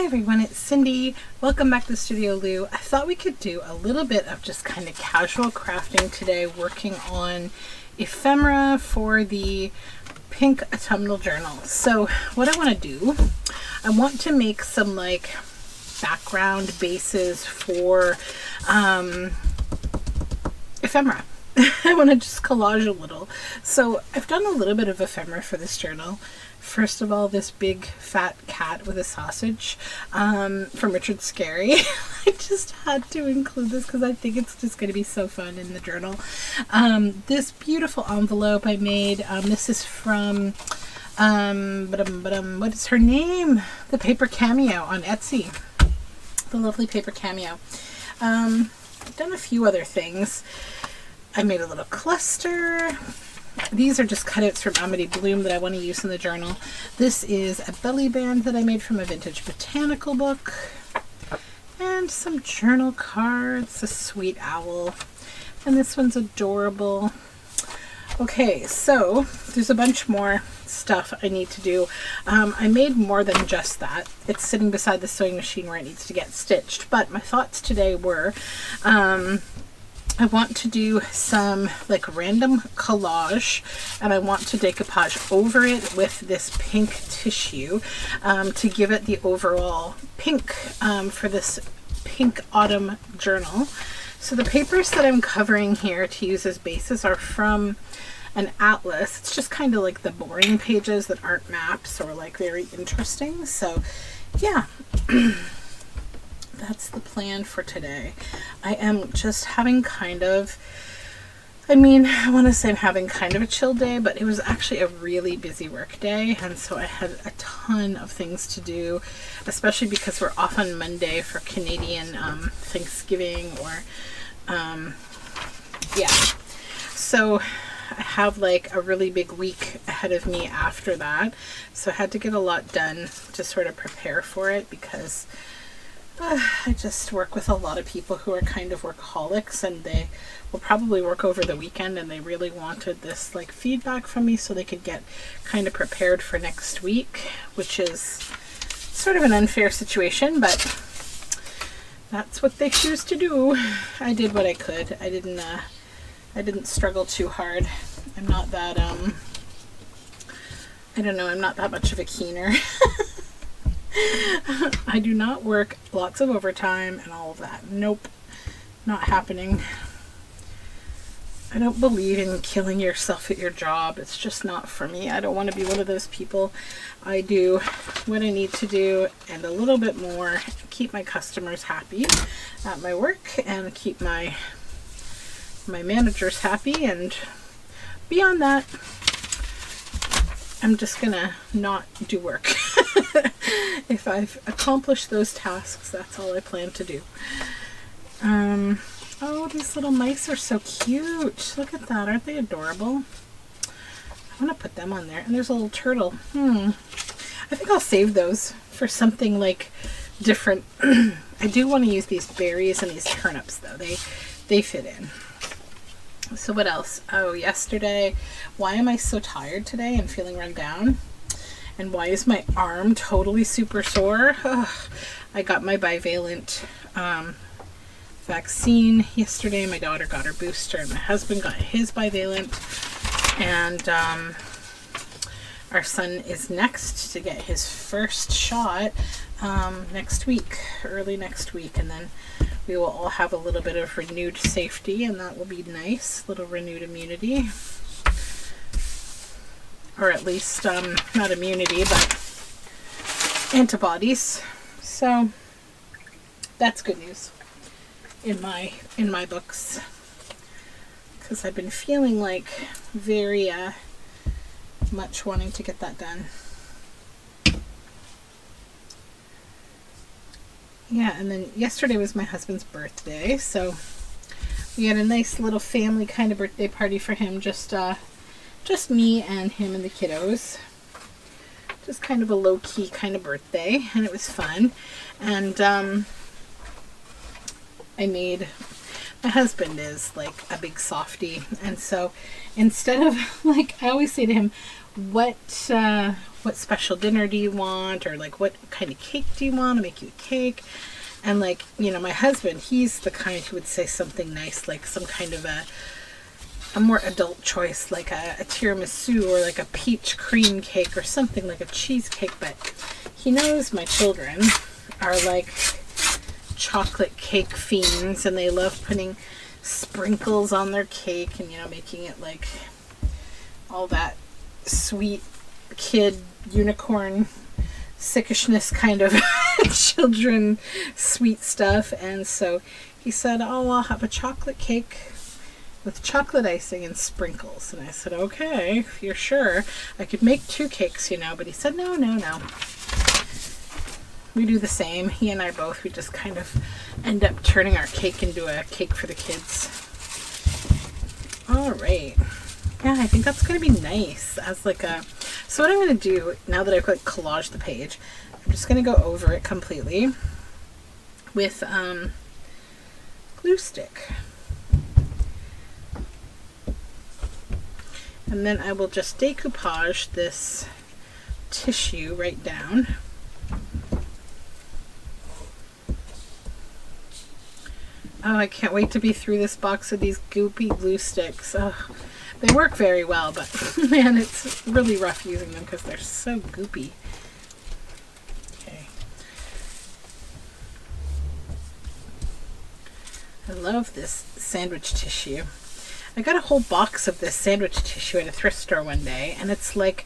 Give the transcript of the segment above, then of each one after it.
everyone, it's Cindy. Welcome back to Studioloo. I thought we could do a little bit of just kind of casual crafting today, working on ephemera for the pink autumnal journal. So what I want to do, I want to make some like background bases for ephemera. I want to just collage a little. So I've done a little bit of ephemera for this journal. First of all, this big fat cat with a sausage from Richard Scarry. I just had to include this because I think it's just going to be so fun in the journal. This beautiful envelope I made. This is from, what is her name? The Paper Cameo on Etsy. The lovely Paper Cameo. I've done a few other things. I made a little cluster. These are just cutouts from Amity Bloom that I want to use in the journal. This is a belly band that I made from a vintage botanical book. And some journal cards, a sweet owl. And this one's adorable. Okay, so there's a bunch more stuff I need to do. I made more than just that. It's sitting beside the sewing machine where it needs to get stitched. But my thoughts today were, I want to do some like random collage, and I want to decoupage over it with this pink tissue to give it the overall pink for this pink autumn journal. So the papers that I'm covering here to use as bases are from an atlas. It's just kind of like the boring pages that aren't maps or like very interesting. So yeah. That's the plan for today. I am just having kind of, I want to say I'm having kind of a chill day, but it was actually a really busy work day, and so I had a ton of things to do, especially because we're off on Monday for Canadian Thanksgiving, or yeah. So I have like a really big week ahead of me after that, so I had to get a lot done to sort of prepare for it, because I just work with a lot of people who are kind of workaholics, and they will probably work over the weekend, and they really wanted this like feedback from me so they could get kind of prepared for next week, which is sort of an unfair situation, but that's what they choose to do. I did what I could. I didn't struggle too hard. I'm not that I don't know, I'm not that much of a keener. I do not work lots of overtime and all of that. Nope, not happening. I don't believe in killing yourself at your job. It's just not for me. I don't want to be one of those people. I do what I need to do and a little bit more, keep my customers happy at my work and keep my managers happy, and beyond that, I'm just gonna not do work. If I've accomplished those tasks, that's all I plan to do. Oh, these little mice are so cute. Look at that. Aren't they adorable? I want to put them on there. And there's a little turtle. I think I'll save those for something like different. I do want to use these berries and these turnips though. They fit in. So what else? Oh, yesterday, why am I so tired today and feeling run down? And why is my arm totally super sore? Ugh. I got my bivalent vaccine yesterday. My daughter got her booster, and my husband got his bivalent. And our son is next to get his first shot next week, early next week. And then we will all have a little bit of renewed safety, and that will be nice. Little renewed immunity. Or at least, not immunity, but antibodies. So that's good news in my books, because I've been feeling like very much wanting to get that done. Yeah, and then yesterday was my husband's birthday, so we had a nice little family kind of birthday party for him, just me and him and the kiddos. Just kind of a low-key kind of birthday, and it was fun. And my husband is like a big softie, and so instead of like, I always say to him, what special dinner do you want, or like what kind of cake do you want? I'll make you a cake. And like, you know, my husband, he's the kind who would say something nice, like some kind of a more adult choice, like a tiramisu or like a peach cream cake or something like a cheesecake. But he knows my children are like chocolate cake fiends, and they love putting sprinkles on their cake and, you know, making it like all that sweet kid unicorn sickishness kind of children sweet stuff. And so he said, oh, I'll have a chocolate cake with chocolate icing and sprinkles. And I said, okay, if you're sure. I could make 2 cakes, you know. But he said, no. We do the same. He and I both, we just kind of end up turning our cake into a cake for the kids. All right. Yeah, I think that's going to be nice as like a... So what I'm going to do, now that I've like collaged the page, I'm just going to go over it completely with glue stick. And then I will just decoupage this tissue right down. Oh, I can't wait to be through this box of these goopy glue sticks. Oh, they work very well, but man, it's really rough using them because they're so goopy. Okay. I love this sandwich tissue. I got a whole box of this sandwich tissue at a thrift store one day, and it's like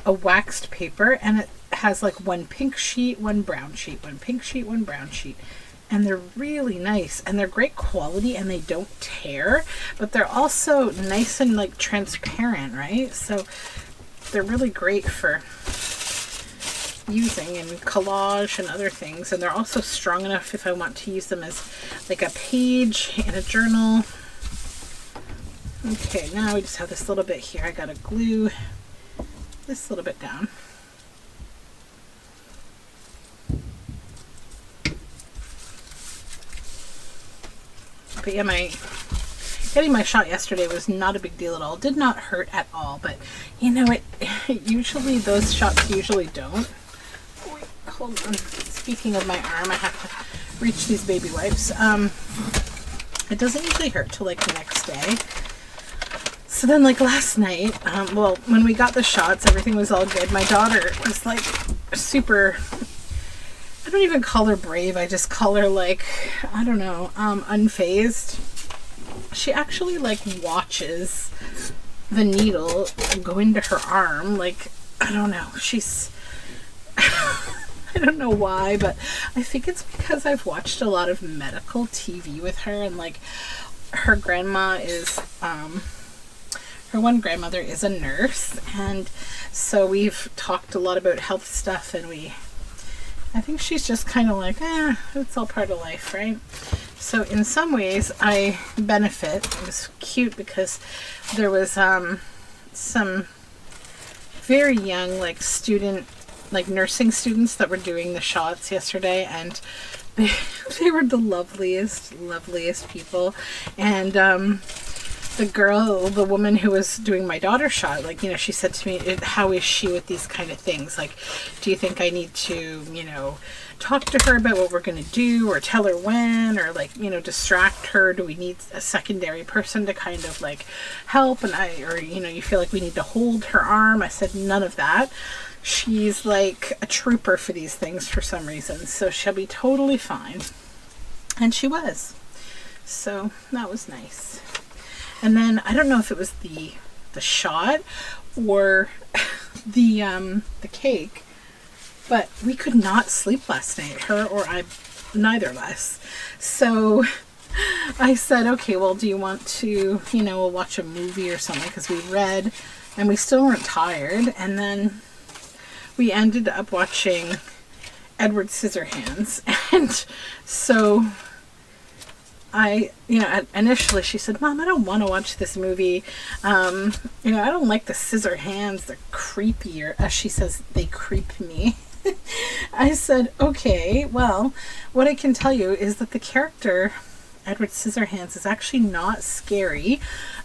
a waxed paper, and it has like 1 pink sheet, 1 brown sheet, 1 pink sheet, 1 brown sheet. And they're really nice, and they're great quality, and they don't tear, but they're also nice and like transparent, right? So they're really great for using in collage and other things. And they're also strong enough if I want to use them as like a page in a journal. Okay, now we just have this little bit here. I gotta glue this little bit down. But yeah, getting my shot yesterday was not a big deal at all. Did not hurt at all, but you know, it usually, those shots usually don't. Wait, hold on. Speaking of my arm, I have to reach these baby wipes. It doesn't usually hurt till like the next day. So then like last night, well, when we got the shots, everything was all good. My daughter was like super, I don't even call her brave. I just call her like, I don't know, unfazed. She actually like watches the needle go into her arm. Like, I don't know. She's, I don't know why, but I think it's because I've watched a lot of medical TV with her, and like her grandma is, her one grandmother is a nurse, and so we've talked a lot about health stuff, and I think she's just kind of like, it's all part of life, right? So in some ways I benefit. It was cute because there was some very young like nursing students that were doing the shots yesterday, and they were the loveliest people. And the woman who was doing my daughter's shot, like, you know, she said to me, how is she with these kind of things? Like, do you think I need to, you know, talk to her about what we're going to do, or tell her when, or like, you know, distract her? Do we need a secondary person to kind of like help? Or, you know, you feel like we need to hold her arm? I said, none of that. She's like a trooper for these things for some reason. So she'll be totally fine. And she was. So that was nice. And then I don't know if it was the shot or the cake, but we could not sleep last night, her or I, neither of us. So I said, okay, well, do you want to, you know, we'll watch a movie or something, because we read and we still weren't tired. And then we ended up watching Edward Scissorhands. And so initially she said, Mom, I don't want to watch this movie. I don't like the scissor hands. They're creepy, or as she says, they creep me. I said, okay, well, what I can tell you is that the character Edward Scissorhands is actually not scary.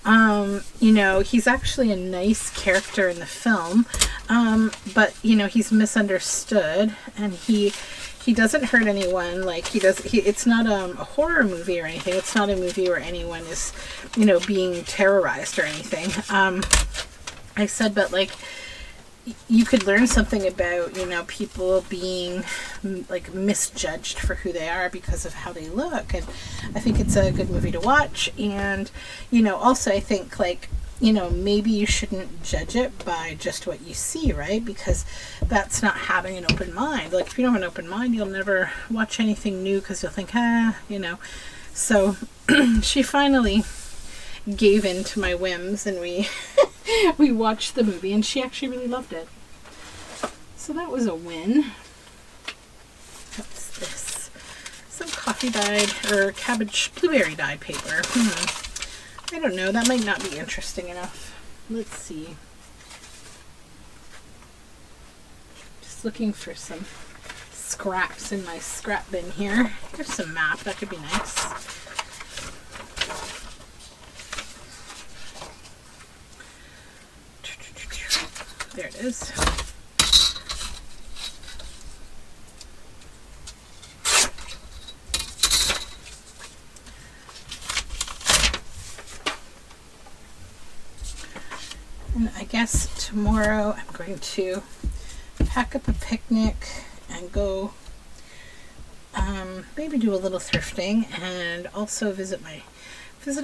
You know, he's actually a nice character in the film, but you know, he's misunderstood, and he doesn't hurt anyone. Like it's not a horror movie or anything. It's not a movie where anyone is, you know, being terrorized or anything. I said, but like, you could learn something about, you know, people being like misjudged for who they are because of how they look. And I think it's a good movie to watch. And, you know, also I think, like, you know, maybe you shouldn't judge it by just what you see, right? Because that's not having an open mind. Like, if you don't have an open mind, you'll never watch anything new because you'll think, you know. So she finally gave in to my whims, and we we watched the movie, and she actually really loved it. So that was a win. What's this? Some coffee dyed or blueberry dyed paper. I don't know. That might not be interesting enough. Let's see. Just looking for some scraps in my scrap bin here. There's some map. That could be nice. There it is. And I guess tomorrow I'm going to pack up a picnic and go maybe do a little thrifting, and also visit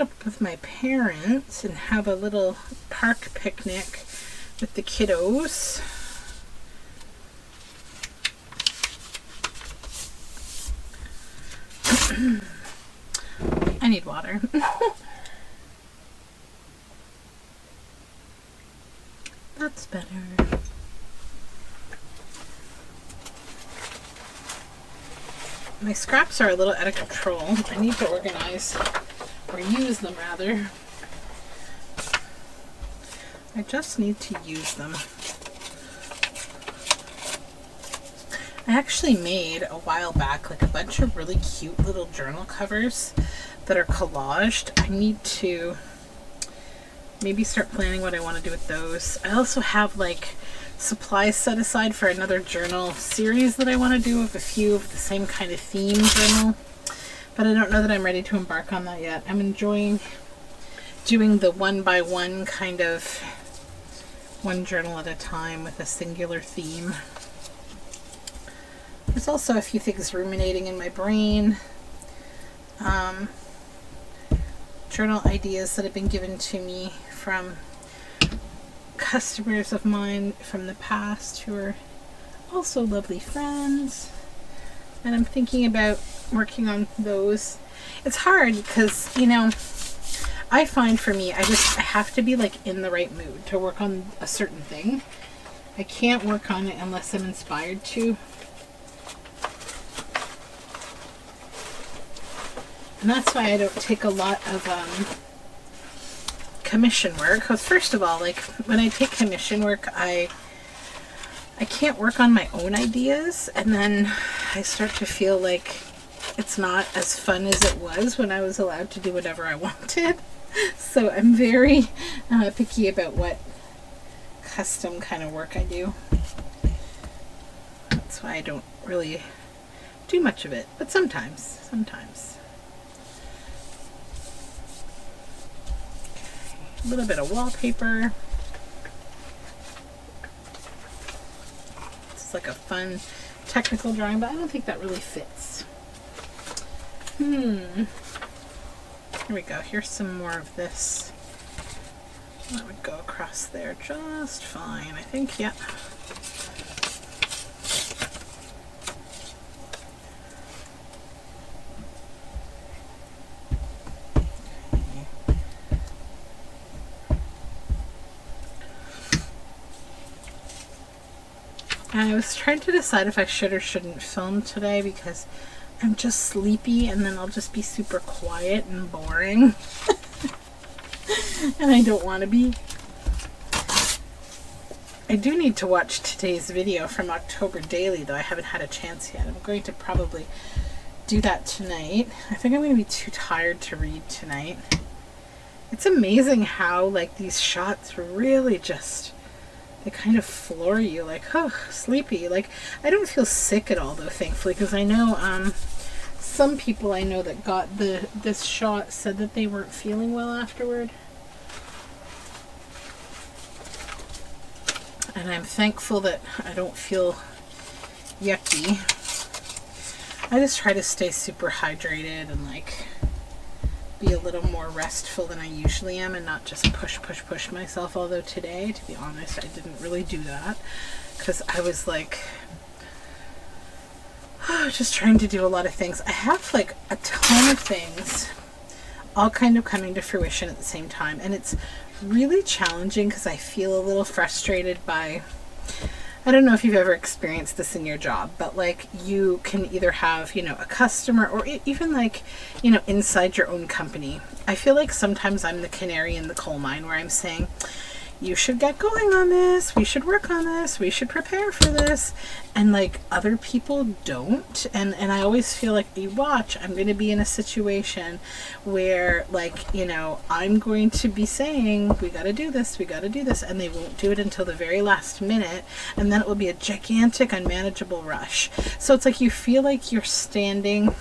up with my parents and have a little park picnic with the kiddos. I need water. That's better. My scraps are a little out of control. I need to organize, or use them rather. I just need to use them. I actually made a while back like a bunch of really cute little journal covers that are collaged. I need to maybe start planning what I want to do with those. I also have like supplies set aside for another journal series that I want to do with a few of the same kind of theme journal, but I don't know that I'm ready to embark on that yet. I'm enjoying doing the one by one kind of one journal at a time with a singular theme. There's also a few things ruminating in my brain. Journal ideas that have been given to me from customers of mine from the past who are also lovely friends. And I'm thinking about working on those. It's hard because, you know, I find for me, I have to be like in the right mood to work on a certain thing. I can't work on it unless I'm inspired to. And that's why I don't take a lot of commission work. Because first of all, like when I take commission work, I can't work on my own ideas, and then I start to feel like it's not as fun as it was when I was allowed to do whatever I wanted. So I'm very picky about what custom kind of work I do. That's why I don't really do much of it, but sometimes. A little bit of wallpaper. It's like a fun technical drawing, but I don't think that really fits. Here we go. Here's some more of this. That would go across there just fine, I think. Yeah. I was trying to decide if I should or shouldn't film today because I'm just sleepy, and then I'll just be super quiet and boring. And I don't want to be. I do need to watch today's video from October Daily, though I haven't had a chance yet. I'm going to probably do that tonight. I think I'm going to be too tired to read tonight. It's amazing how like these shots really just, they kind of floor you, like, oh, sleepy. Like, I don't feel sick at all though, thankfully, because I know some people I know that got this shot said that they weren't feeling well afterward. And I'm thankful that I don't feel yucky. I just try to stay super hydrated and like be a little more restful than I usually am and not just push myself. Although today, to be honest, I didn't really do that because I was like just trying to do a lot of things. I have like a ton of things all kind of coming to fruition at the same time, and it's really challenging because I feel a little frustrated by, I don't know if you've ever experienced this in your job, but like you can either have, you know, a customer or even like, you know, inside your own company. I feel like sometimes I'm the canary in the coal mine where I'm saying, you should get going on this, we should work on this, we should prepare for this, and like other people don't, and I always feel like, you watch, I'm going to be in a situation where like, you know, I'm going to be saying we got to do this, and they won't do it until the very last minute, and then it will be a gigantic unmanageable rush. So it's like you feel like you're standing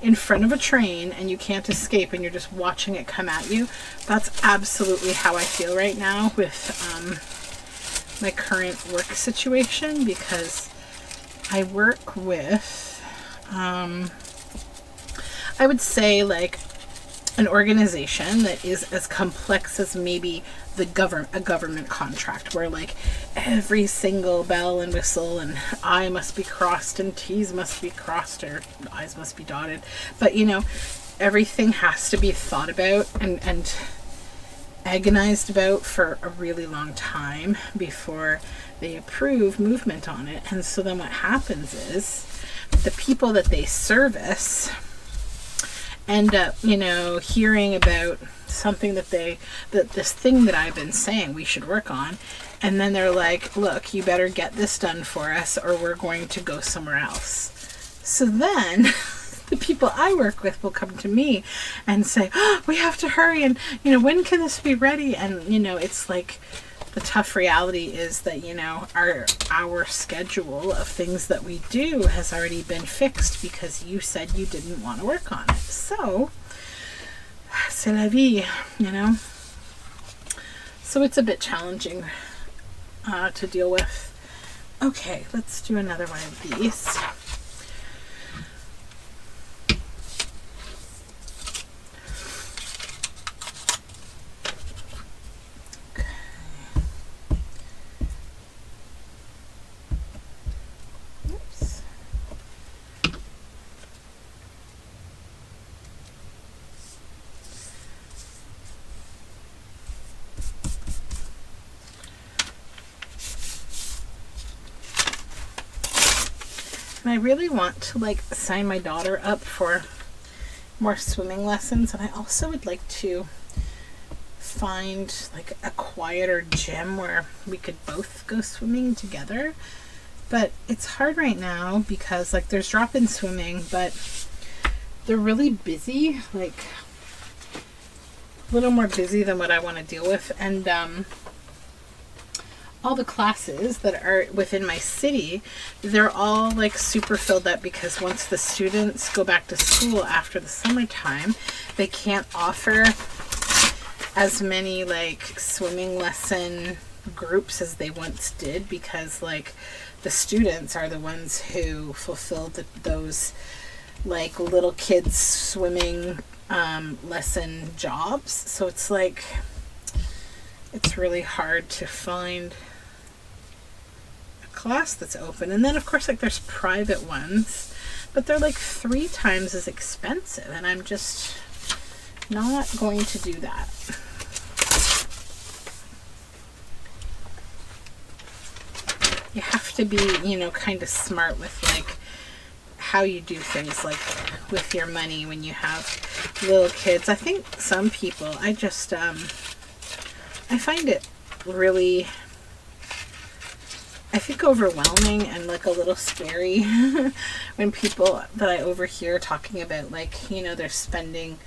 in front of a train and you can't escape and you're just watching it come at you. That's absolutely how I feel right now with my current work situation, because I work with I would say like an organization that is as complex as maybe a government contract, where like every single bell and whistle and I must be crossed and T's must be crossed or I's must be dotted, but you know, everything has to be thought about and agonized about for a really long time before they approve movement on it. And so then what happens is the people that they service end up, you know, hearing about something that this thing that I've been saying we should work on, and then they're like, look, you better get this done for us or we're going to go somewhere else. So then the people I work with will come to me and say, oh, we have to hurry, and you know, when can this be ready? And you know, it's like the tough reality is that, you know, our schedule of things that we do has already been fixed because you said you didn't want to work on it. So c'est la vie, you know. So it's a bit challenging to deal with. Okay, let's do another one of these. And I really want to like sign my daughter up for more swimming lessons, and I also would like to find like a quieter gym where we could both go swimming together. But it's hard right now because like there's drop-in swimming, but they're really busy, like a little more busy than what I want to deal with. And all the classes that are within my city, they're all like super filled up because once the students go back to school after the summertime, they can't offer as many like swimming lesson groups as they once did, because like the students are the ones who fulfilled those like little kids swimming lesson jobs. So it's like, it's really hard to find a class that's open. And then of course like there's private ones, but they're like 3 times as expensive, and I'm just not going to do that. You have to be, you know, kind of smart with like how you do things like with your money when you have little kids. I think some people, I find it really I think overwhelming and like a little scary when people that I overhear talking about, like, you know, they're spending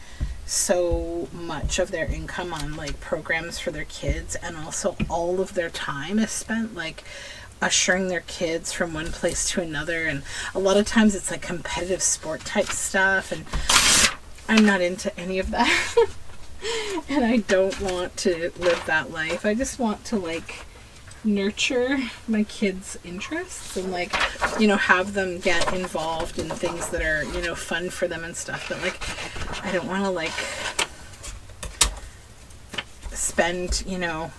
so much of their income on like programs for their kids, and also all of their time is spent like ushering their kids from one place to another, and a lot of times it's like competitive sport type stuff, and I'm not into any of that. And I don't want to live that life. I just want to like nurture my kids' interests and like, you know, have them get involved in things that are, you know, fun for them and stuff. But like, I don't want to like spend, you know,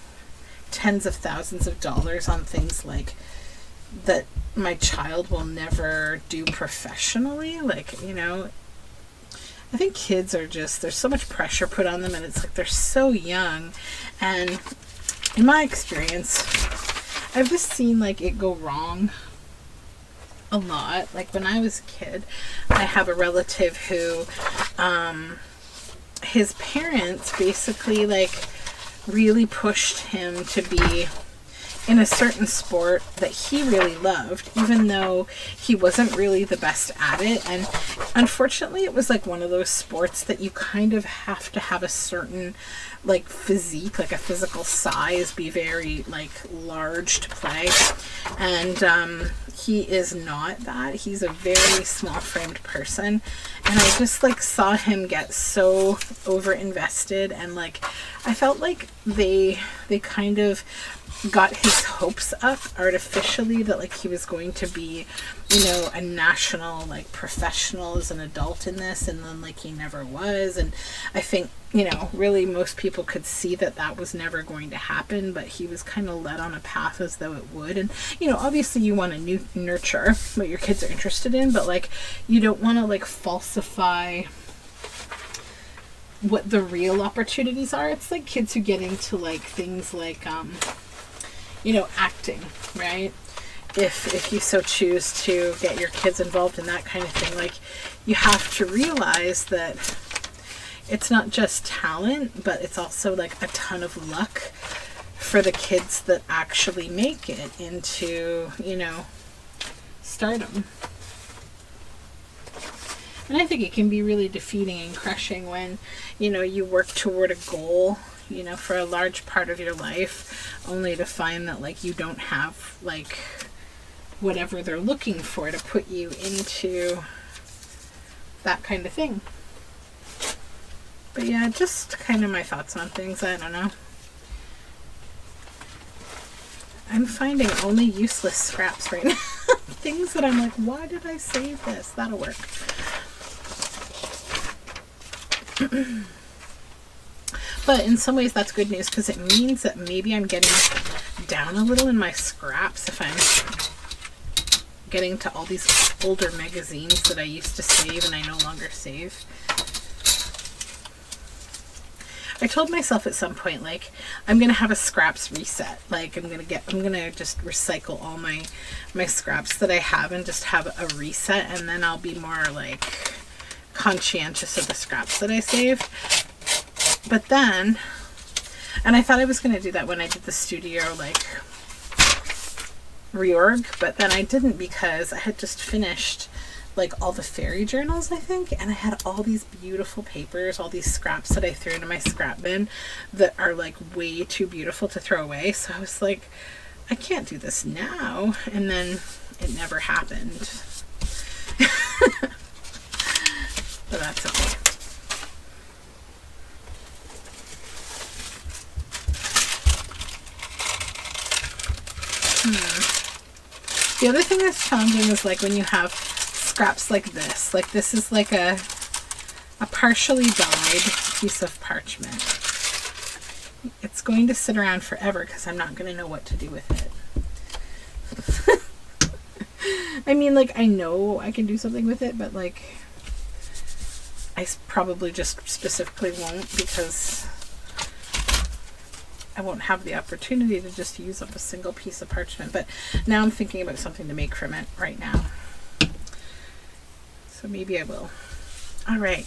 tens of thousands of dollars on things like that my child will never do professionally. Like, you know, I think kids are just, there's so much pressure put on them, and it's like they're so young. And in my experience, I've just seen like it go wrong a lot. Like when I was a kid, I have a relative who, his parents basically like really pushed him to be in a certain sport that he really loved, even though he wasn't really the best at it. And unfortunately, it was like one of those sports that you kind of have to have a certain like physique, like a physical size, be very like large to play. And he is not that. He's a very small framed person. And I just like saw him get so over invested, and like I felt like they kind of got his hopes up artificially that like he was going to be, you know, a national like professional as an adult in this, and then like he never was. And I think, you know, really most people could see that that was never going to happen, but he was kind of led on a path as though it would. And, you know, obviously you want to nurture what your kids are interested in, but like you don't want to like falsify what the real opportunities are. It's like kids who get into like things like you know, acting, right? If you so choose to get your kids involved in that kind of thing, like you have to realize that it's not just talent, but it's also like a ton of luck for the kids that actually make it into, you know, stardom. And I think it can be really defeating and crushing when, you know, you work toward a goal, you know, for a large part of your life, only to find that like you don't have like whatever they're looking for to put you into that kind of thing. But yeah, just kind of my thoughts on things. I don't know. I'm finding only useless scraps right now. Things that I'm like, why did I save this? That'll work. But in some ways that's good news, because it means that maybe I'm getting down a little in my scraps if I'm getting to all these older magazines that I used to save and I no longer save. I told myself at some point, like, I'm gonna have a scraps reset. Like I'm gonna just recycle all my scraps that I have and just have a reset, and then I'll be more like conscientious of the scraps that I saved. But then, and I thought I was going to do that when I did the studio like reorg, but then I didn't, because I had just finished like all the fairy journals, I think, and I had all these beautiful papers, all these scraps that I threw into my scrap bin that are like way too beautiful to throw away. So I was like, I can't do this now. And then it never happened. But that's okay. The other thing that's challenging is like when you have scraps like this. Like this is like a partially dyed piece of parchment. It's going to sit around forever because I'm not going to know what to do with it. I mean, like, I know I can do something with it, but like I probably just specifically won't, because I won't have the opportunity to just use up a single piece of parchment. But now I'm thinking about something to make from it right now. So maybe I will. All right.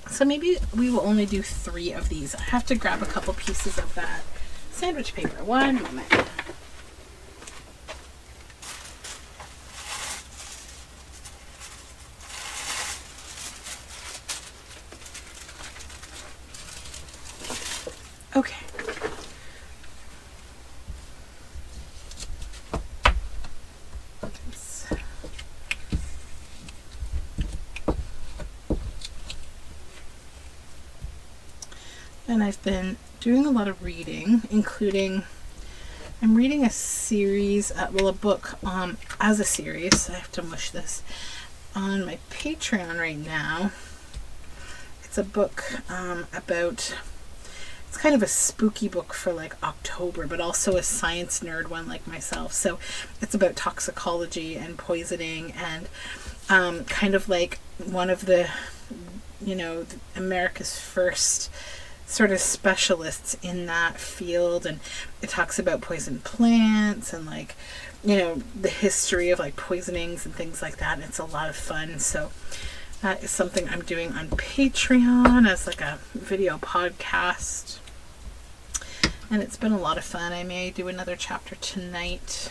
So maybe we will only do 3 of these. I have to grab a couple pieces of that sandwich paper. One moment. Okay. Oops. And I've been doing a lot of reading, including I'm reading a series, a book as a series. I have to mush this on my Patreon right now. It's a book about, it's kind of a spooky book for like October, but also a science nerd one like myself. So it's about toxicology and poisoning, and kind of like one of the, America's first sort of specialists in that field. And it talks about poisoned plants and like, the history of like poisonings and things like that. And it's a lot of fun. So that is something I'm doing on Patreon as like a video podcast. And it's been a lot of fun. I may do another chapter tonight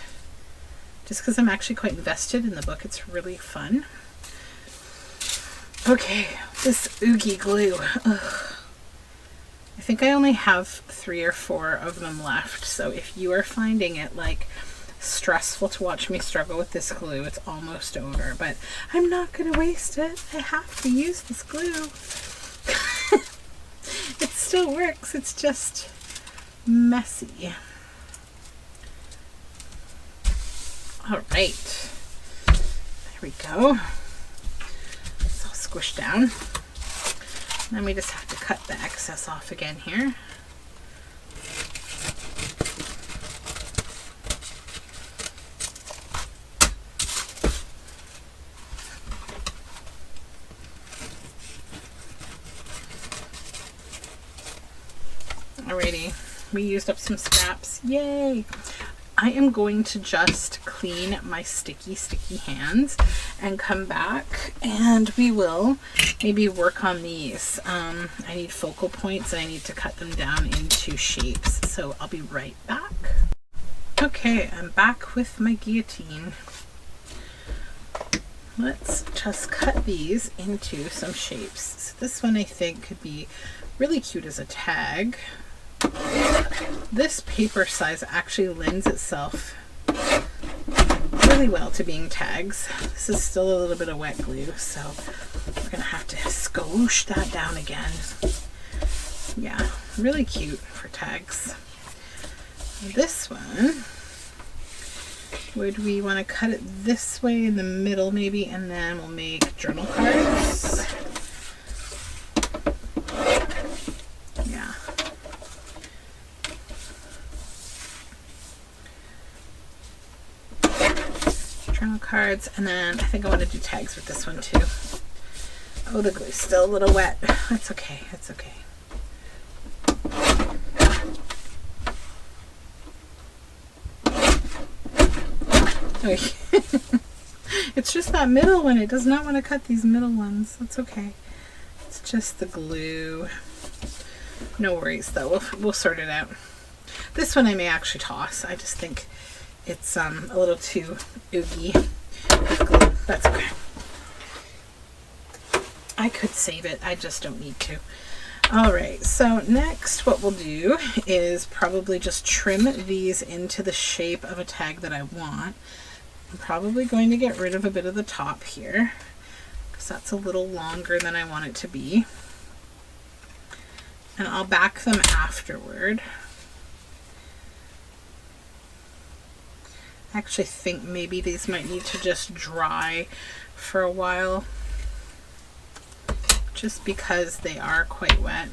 just because I'm actually quite invested in the book. It's really fun. Okay, this Oogie glue. Ugh. I think I only have 3 or 4 of them left. So if you are finding it like stressful to watch me struggle with this glue, it's almost over. But I'm not going to waste it. I have to use this glue. It still works. It's just messy. All right. There we go. It's all squished down. Then we just have to cut the excess off again here. Alrighty, we used up some scraps. Yay! I am going to just clean my sticky hands and come back and we will maybe work on these. I need focal points and I need to cut them down into shapes. So I'll be right back. Okay, I'm back with my guillotine. Let's just cut these into some shapes. So this one I think could be really cute as a tag. This paper size actually lends itself really well to being tags. This is still a little bit of wet glue, so we're gonna have to squoosh that down again. Yeah, really cute for tags. This one, would we want to cut it this way in the middle maybe, and then we'll make journal cards? Yeah. Journal cards, and then I think I want to do tags with this one too. Oh, the glue's still a little wet. That's okay, that's okay. It's just that middle one. It does not want to cut these middle ones. That's okay. It's just the glue. No worries though. We'll sort it out. This one I may actually toss. I just think it's a little too oogie with glue. That's okay. I could save it. I just don't need to. Alright, so next what we'll do is probably just trim these into the shape of a tag that I want. I'm probably going to get rid of a bit of the top here because that's a little longer than I want it to be. And I'll back them afterward. I actually think maybe these might need to just dry for a while, just because they are quite wet.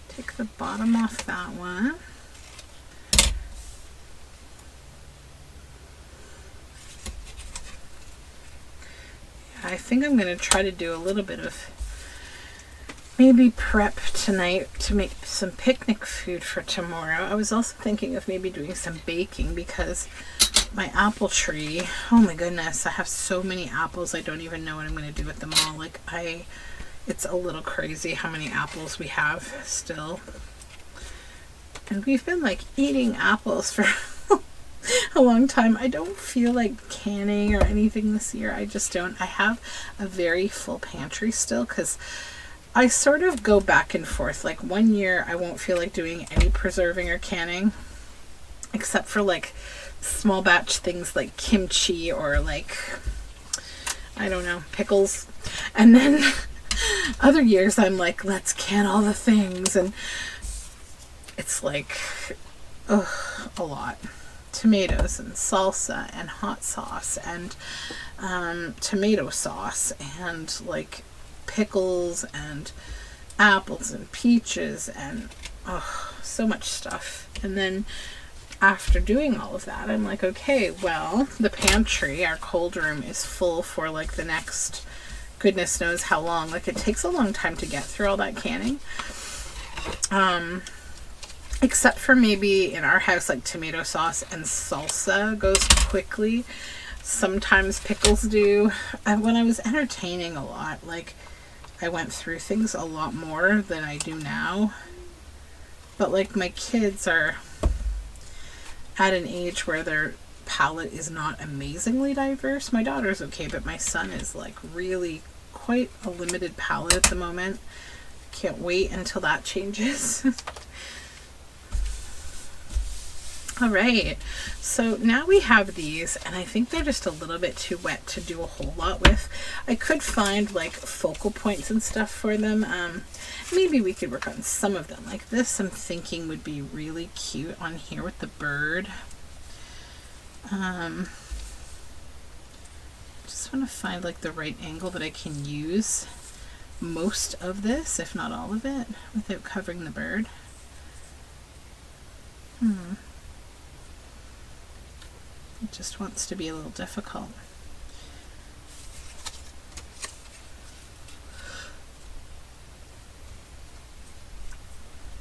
Take the bottom off that one. I think I'm going to try to do a little bit of maybe prep tonight to make some picnic food for tomorrow. I was also thinking of maybe doing some baking because my apple tree, oh my goodness, I have so many apples I don't even know what I'm going to do with them all. Like it's a little crazy how many apples we have still. And we've been like eating apples for a long time. I don't feel like canning or anything this year. I just don't. I have a very full pantry still because I sort of go back and forth. Like 1 year I won't feel like doing any preserving or canning, except for like small batch things like kimchi or like, I don't know, pickles. And then other years I'm like, let's can all the things. And it's like, ugh, a lot. Tomatoes and salsa and hot sauce and tomato sauce and like pickles and apples and peaches and so much stuff. And then after doing all of that, I'm like, okay, well, the pantry, our cold room, is full for like the next goodness knows how long. Like, it takes a long time to get through all that canning. Except for maybe in our house, like tomato sauce and salsa goes quickly. Sometimes pickles do. When I was entertaining a lot, like, I went through things a lot more than I do now. But like, my kids are at an age where their palate is not amazingly diverse. My daughter's okay, but my son is like really quite a limited palate at the moment. Can't wait until that changes. All right, so now we have these, and I think they're just a little bit too wet to do a whole lot with. I could find like focal points and stuff for them. Maybe we could work on some of them. Like this, I'm thinking would be really cute on here with the bird. Just want to find like the right angle that I can use most of this, if not all of it, without covering the bird. It just wants to be a little difficult.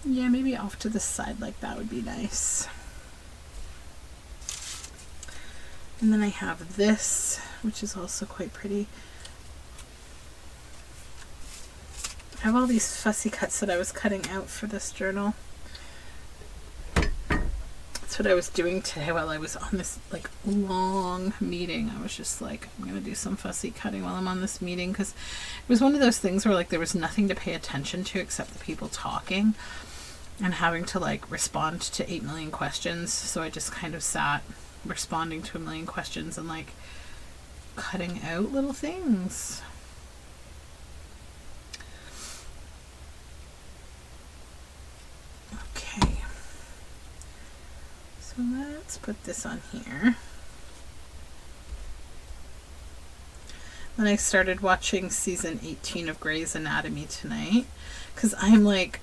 Yeah, maybe off to the side like that would be nice. And then I have this, which is also quite pretty. I have all these fussy cuts that I was cutting out for this journal. That's what I was doing today while I was on this like long meeting. I was just like, I'm gonna do some fussy cutting while I'm on this meeting, because it was one of those things where like there was nothing to pay attention to except the people talking and having to like respond to 8 million questions. So I just kind of sat responding to 1 million questions and like cutting out little things. Okay. So let's put this on here. Then I started watching season 18 of Grey's Anatomy tonight, because I'm like,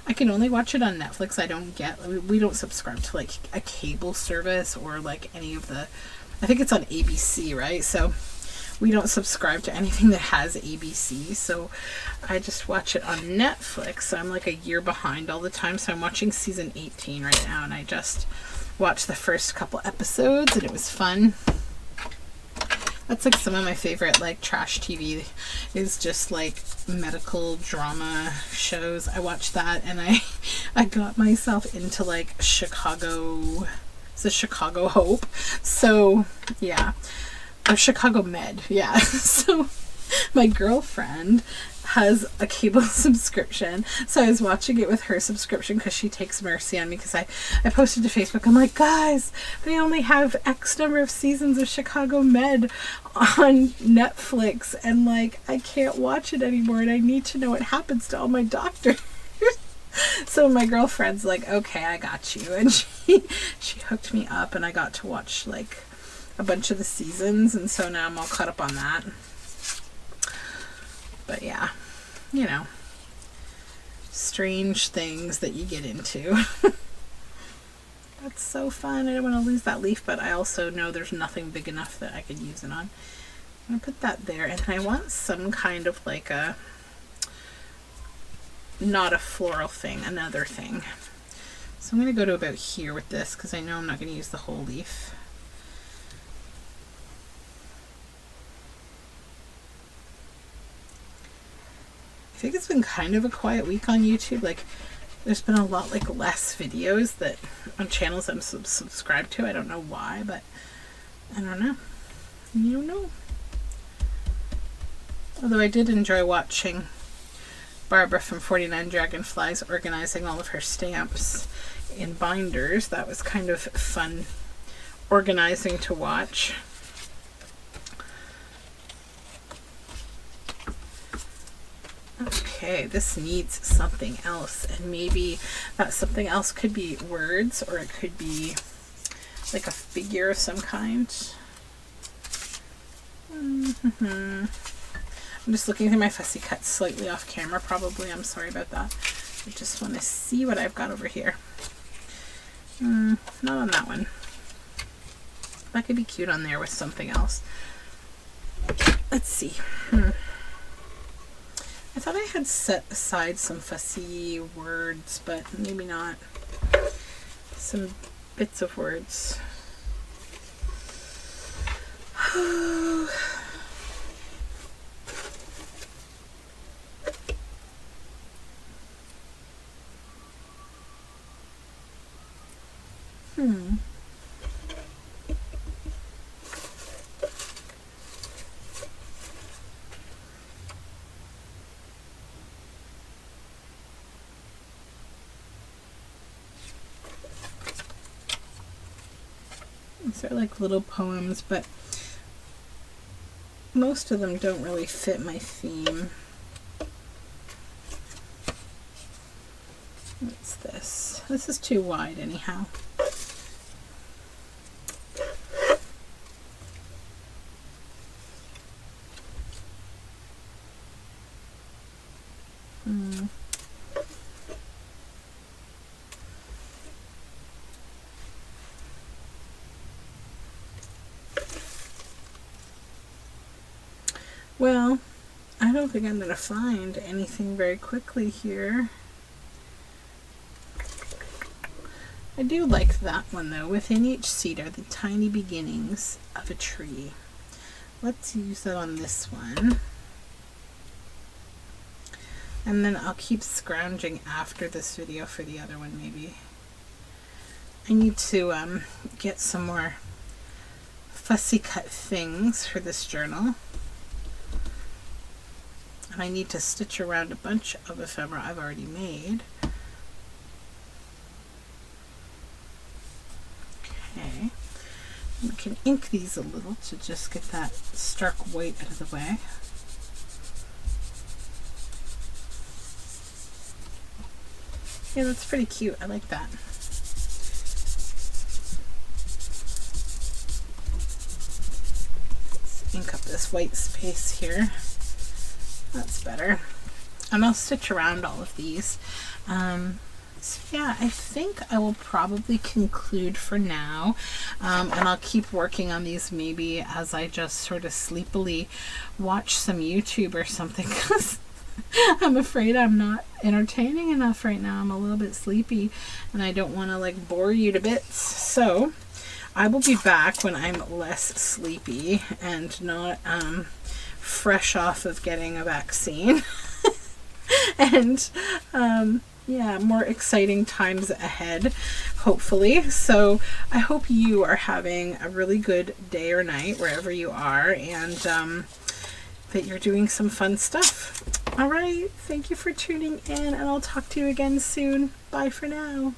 I can only watch it on Netflix. We don't subscribe to like a cable service or like any of the, I think it's on ABC, right? So we don't subscribe to anything that has ABC, so I just watch it on Netflix. So I'm like a year behind all the time. So I'm watching season 18 right now, and I just watched the first couple episodes, and it was fun. That's like some of my favorite like trash TV is just like medical drama shows. I watched that, and I got myself into like Chicago. It's a Chicago Hope. So yeah. Or Chicago Med, yeah. So my girlfriend has a cable subscription, so I was watching it with her subscription because she takes mercy on me, because I posted to Facebook, I'm like, guys, they only have X number of seasons of Chicago Med on Netflix, and like I can't watch it anymore, and I need to know what happens to all my doctors. So my girlfriend's like, okay, I got you, and she hooked me up, and I got to watch like a bunch of the seasons, and so now I'm all caught up on that. But yeah, you know, strange things that you get into. That's so fun. I don't want to lose that leaf, but I also know there's nothing big enough that I could use it on. I'm gonna put that there, and I want some kind of like a, not a floral thing, another thing. So I'm gonna go to about here with this, because I know I'm not gonna use the whole leaf. I think it's been kind of a quiet week on YouTube. Like, there's been a lot like less videos that on channels I'm subscribed to. I don't know why, but I don't know. You don't know. Although I did enjoy watching Barbara from 49 Dragonflies organizing all of her stamps in binders. That was kind of fun organizing to watch. Okay, this needs something else, and maybe that something else could be words, or it could be like a figure of some kind. I'm just looking through my fussy cuts slightly off camera, probably. I'm sorry about that. I just want to see what I've got over here. Not on that one. That could be cute on there with something else. Let's see. I thought I had set aside some fussy words, but maybe not. Some bits of words. These are like little poems, but most of them don't really fit my theme. What's this? This is too wide anyhow. Well, I don't think I'm going to find anything very quickly here. I do like that one though. Within each seed are the tiny beginnings of a tree. Let's use that on this one. And then I'll keep scrounging after this video for the other one maybe. I need to get some more fussy cut things for this journal. And I need to stitch around a bunch of ephemera I've already made. Okay. We can ink these a little to just get that stark white out of the way. Yeah, that's pretty cute. I like that. Let's ink up this white space here. That's better. And I'll stitch around all of these. So yeah, I think I will probably conclude for now. And I'll keep working on these maybe as I just sort of sleepily watch some YouTube or something, because I'm afraid I'm not entertaining enough right now. I'm a little bit sleepy and I don't want to like bore you to bits. So I will be back when I'm less sleepy and not fresh off of getting a vaccine. And yeah, more exciting times ahead, hopefully. So I hope you are having a really good day or night wherever you are, and that you're doing some fun stuff. All right, thank you for tuning in, and I'll talk to you again soon. Bye for now.